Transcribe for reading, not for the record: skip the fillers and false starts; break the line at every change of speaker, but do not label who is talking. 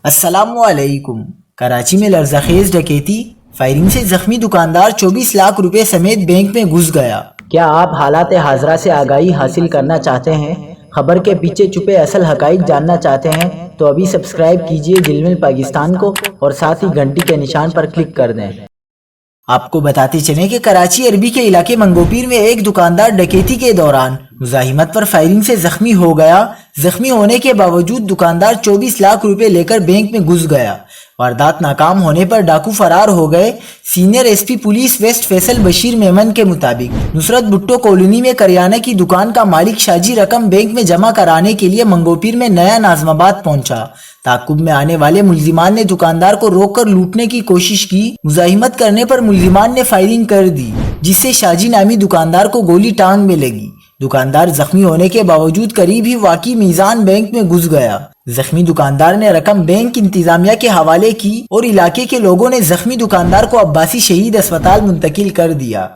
السلام علیکم۔ کراچی میں لرزخیز ڈکیتی، فائرنگ سے زخمی دکاندار 24 لاکھ روپے سمیت بینک میں گھس گیا۔
کیا آپ حالات حاضرہ سے آگاہی حاصل کرنا چاہتے ہیں؟ خبر کے پیچھے چھپے اصل حقائق جاننا چاہتے ہیں تو ابھی سبسکرائب کیجئے جلمل پاکستان کو اور ساتھ ہی گھنٹی کے نشان پر کلک کر دیں۔
آپ کو بتاتے چلیں کہ کراچی عربی کے علاقے منگوپیر میں ایک دکاندار ڈکیتی کے دوران مزاحمت پر فائرنگ سے زخمی ہو گیا۔ زخمی ہونے کے باوجود دکاندار 24 لاکھ روپے لے کر بینک میں گھس گیا۔ واردات ناکام ہونے پر ڈاکو فرار ہو گئے۔ Senior S P police west Faisal Bashir Memon کے مطابق نصرت بھٹو کالونی میں کریانہ کی دکان کا مالک شاجی رقم بینک میں جمع کرانے کے لیے منگوپیر میں نیا ناظم آباد پہنچا۔ تعاقب میں آنے والے ملزمان نے دکاندار کو روک کر لوٹنے کی کوشش کی۔ مزاحمت کرنے پر ملزمان نے فائرنگ کر دی، جس سے شاجی نامی دکاندار کو گولی ٹانگ میں لگی۔ دکاندار زخمی ہونے کے باوجود قریب ہی واقع میزان بینک میں گھس گیا۔ زخمی دکاندار نے رقم بینک انتظامیہ کے حوالے کی اور علاقے کے لوگوں نے زخمی دکاندار کو عباسی شہید اسپتال منتقل کر دیا۔